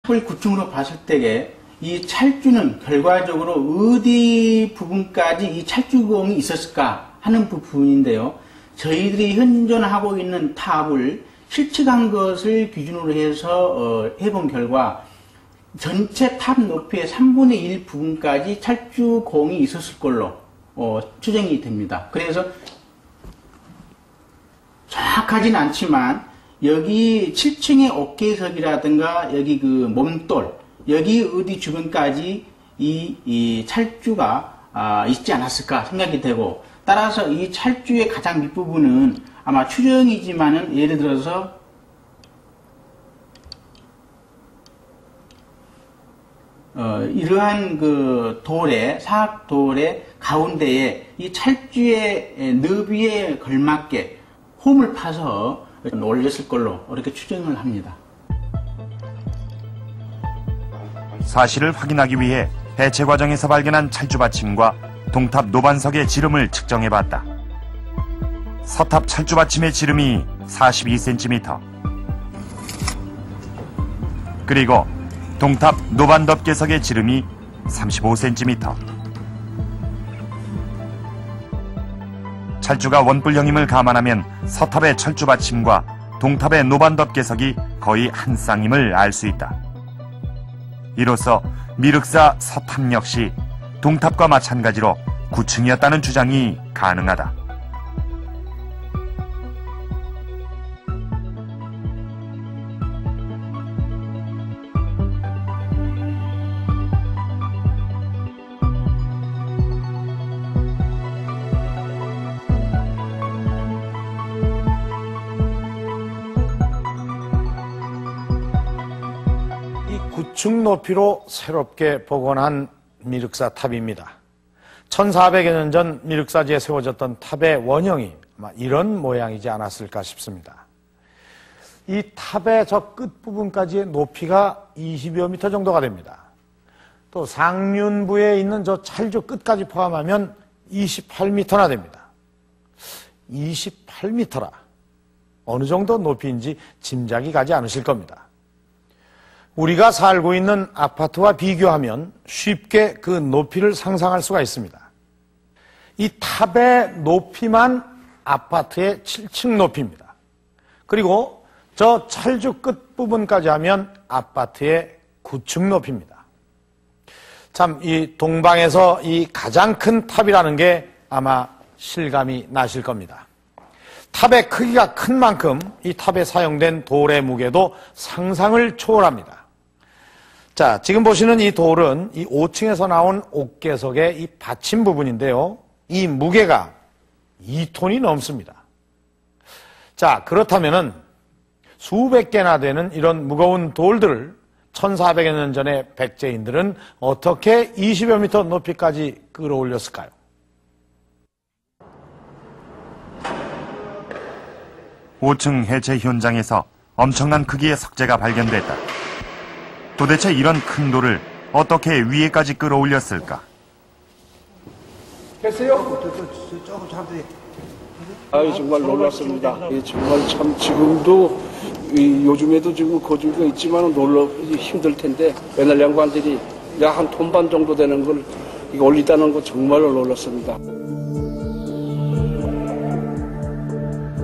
탑을 9층으로 봤을 때에 이 찰주는 결과적으로 어디 부분까지 이 찰주공이 있었을까 하는 부분인데요. 저희들이 현존하고 있는 탑을 실측한 것을 기준으로 해서 해본 결과 전체 탑 높이의 3분의 1 부분까지 찰주공이 있었을 걸로 추정이 됩니다. 그래서 정확하진 않지만 여기 7층의 어깨석이라든가 여기 그 몸돌 여기 어디 주변까지 이 찰주가 있지 않았을까 생각이 되고, 따라서 이 찰주의 가장 밑부분은 아마 추정이지만은 예를 들어서 이러한 그 사각돌의 가운데에 이 찰주의 너비에 걸맞게 홈을 파서 올렸을 걸로 이렇게 추정을 합니다. 사실을 확인하기 위해 해체 과정에서 발견한 찰주 받침과 동탑 노반석의 지름을 측정해봤다. 서탑 찰주 받침의 지름이 42cm, 그리고 동탑 노반 덮개석의 지름이 35cm. 찰주가 원뿔형임을 감안하면 서탑의 철주 받침과 동탑의 노반 덮개석이 거의 한 쌍임을 알 수 있다. 이로써 미륵사 서탑 역시 동탑과 마찬가지로 9층이었다는 주장이 가능하다. 이 9층 높이로 새롭게 복원한 미륵사 탑입니다. 1400여 년 전 미륵사지에 세워졌던 탑의 원형이 아마 이런 모양이지 않았을까 싶습니다. 이 탑의 저 끝부분까지의 높이가 20여 미터 정도가 됩니다. 또 상륜부에 있는 저 찰주 끝까지 포함하면 28미터나 됩니다. 28미터라 어느 정도 높이인지 짐작이 가지 않으실 겁니다. 우리가 살고 있는 아파트와 비교하면 쉽게 그 높이를 상상할 수가 있습니다. 이 탑의 높이만 아파트의 7층 높이입니다. 그리고 저 찰주 끝부분까지 하면 아파트의 9층 높이입니다. 참, 이 동방에서 이 가장 큰 탑이라는 게 아마 실감이 나실 겁니다. 탑의 크기가 큰 만큼 이 탑에 사용된 돌의 무게도 상상을 초월합니다. 자, 지금 보시는 이 돌은 이 5층에서 나온 옥계석의 이 받침 부분인데요. 이 무게가 2톤이 넘습니다. 자, 그렇다면은 수백 개나 되는 이런 무거운 돌들을 1400여 년 전에 백제인들은 어떻게 20여 미터 높이까지 끌어올렸을까요? (5층) 해체 현장에서 엄청난 크기의 석재가 발견됐다. 도대체 이런 큰 돌을 어떻게 위에까지 끌어올렸을까? 됐어요? 조금 잠시. 아유, 정말 놀랐습니다. 정말 참 지금도 요즘에도 지금 거주가 있지만 힘들 텐데 옛날 양반들이 약 한 톤 반 정도 되는 걸 이거 올리다는 거 정말로 놀랐습니다.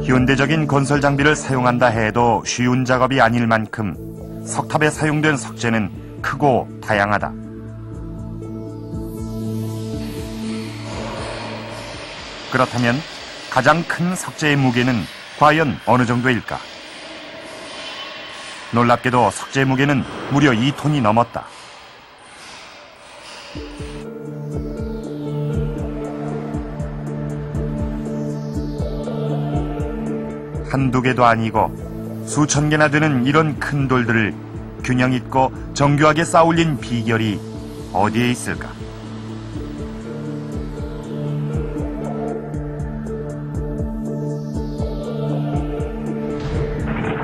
현대적인 건설 장비를 사용한다 해도 쉬운 작업이 아닐 만큼 석탑에 사용된 석재는 크고 다양하다. 그렇다면 가장 큰 석재의 무게는 과연 어느 정도일까? 놀랍게도 석재 무게는 무려 2톤이 넘었다. 한두 개도 아니고 수천 개나 되는 이런 큰 돌들을 균형 있고 정교하게 쌓아올린 비결이 어디에 있을까?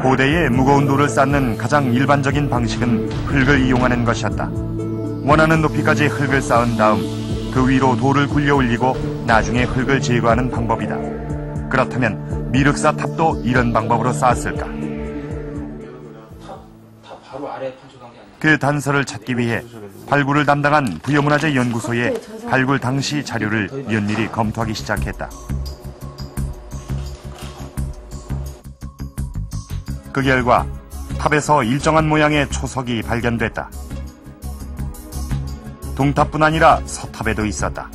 고대의 무거운 돌을 쌓는 가장 일반적인 방식은 흙을 이용하는 것이었다. 원하는 높이까지 흙을 쌓은 다음 그 위로 돌을 굴려 올리고 나중에 흙을 제거하는 방법이다. 그렇다면 미륵사 탑도 이런 방법으로 쌓았을까? 탑 바로 아래 판촉한 게 아니라 그 단서를 찾기 위해 발굴을 담당한 부여문화재 연구소에 발굴 당시 자료를 면밀히 검토하기 시작했다. 그 결과 탑에서 일정한 모양의 초석이 발견됐다. 동탑뿐 아니라 서탑에도 있었다.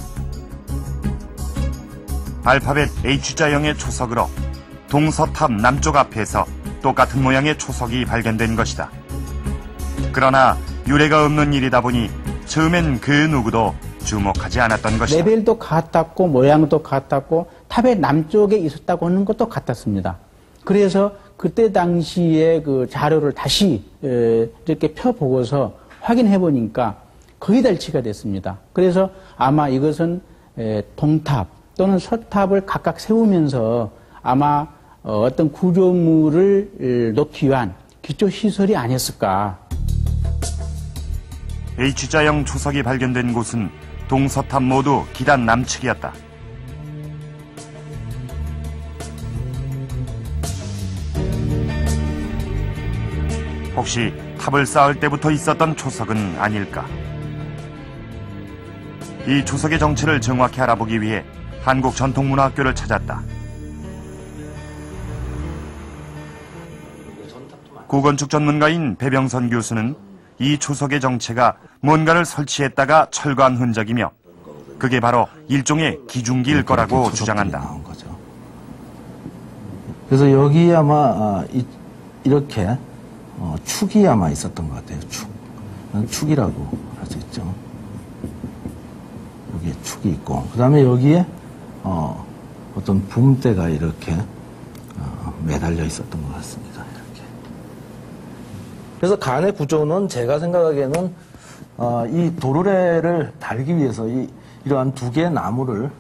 알파벳 H자형의 초석으로 동서탑 남쪽 앞에서 똑같은 모양의 초석이 발견된 것이다. 그러나 유례가 없는 일이다 보니 처음엔 그 누구도 주목하지 않았던 것이다. 레벨도 같았고 모양도 같았고 탑의 남쪽에 있었다고 하는 것도 같았습니다. 그래서 그때 당시에 그 자료를 다시 이렇게 펴보고서 확인해 보니까 거의 다 일치가 됐습니다. 그래서 아마 이것은 동탑 또는 서탑을 각각 세우면서 아마 어떤 구조물을 놓기 위한 기초시설이 아니었을까. H자형 초석이 발견된 곳은 동서탑 모두 기단 남측이었다. 혹시 탑을 쌓을 때부터 있었던 초석은 아닐까? 이 초석의 정체를 정확히 알아보기 위해 한국전통문화학교를 찾았다. 고건축 전문가인 배병선 교수는 이 초석의 정체가 뭔가를 설치했다가 철거한 흔적이며 그게 바로 일종의 기중기일 거라고 주장한다. 그래서 여기 아마 이렇게 축이 아마 있었던 것 같아요. 축이라고 할 수 있죠. 여기에 축이 있고 그 다음에 여기에 어떤 붐대가 이렇게 매달려 있었던 것 같습니다. 이렇게. 그래서 간의 구조는 제가 생각하기에는 이 도르래를 달기 위해서 이러한 두 개의 나무를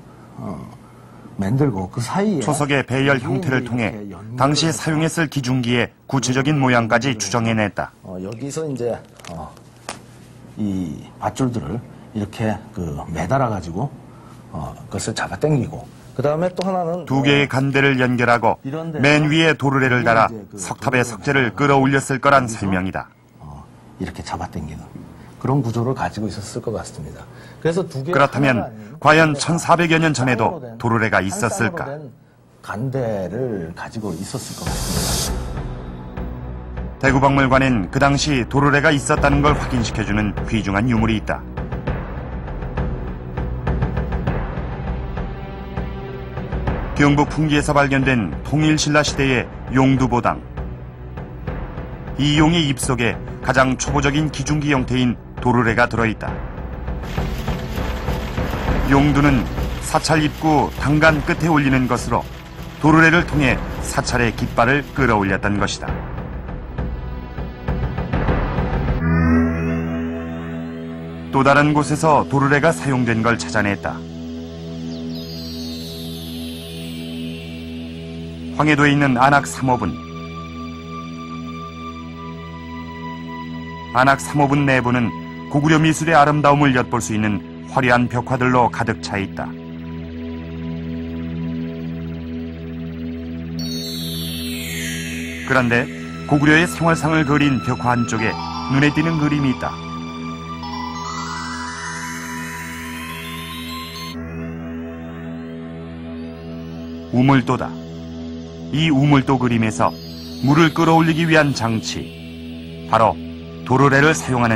만들고 그 사이에 초석의 배열 형태를 통해 당시 사용했을 기중기의 구체적인 모양까지 추정해냈다. 여기서 이제 이 밧줄들을 이렇게 매달아 가지고 그것을 잡아당기고 그 다음에 또 하나는 두 개의 간대를 연결하고 맨 위에 도르래를 달아 석탑의 석재를 끌어올렸을 거란 설명이다. 이렇게 잡아당기는 그런 구조를 가지고 있었을 것 같습니다. 그래서 두 개 그렇다면 과연 1400여 년 전에도 도르래가 있었을까? 간대를 가지고 있었을 것 같습니다. 대구박물관엔 그 당시 도르래가 있었다는 걸 확인시켜주는 귀중한 유물이 있다. 경북 풍기에서 발견된 통일신라 시대의 용두보당. 이 용의 입속에 가장 초보적인 기중기 형태인 도르래가 들어있다. 용두는 사찰 입구 당간 끝에 올리는 것으로 도르래를 통해 사찰의 깃발을 끌어올렸던 것이다. 또 다른 곳에서 도르래가 사용된 걸 찾아냈다. 황해도에 있는 안악 3호분. 안악 3호분 내부는 고구려 미술의 아름다움을 엿볼 수 있는 화려한 벽화들로 가득 차 있다. 그런데 고구려의 생활상을 그린 벽화 한쪽에 눈에 띄는 그림이 있다. 우물도다. 이 우물도 그림에서 물을 끌어올리기 위한 장치, 바로 도르래를 사용하는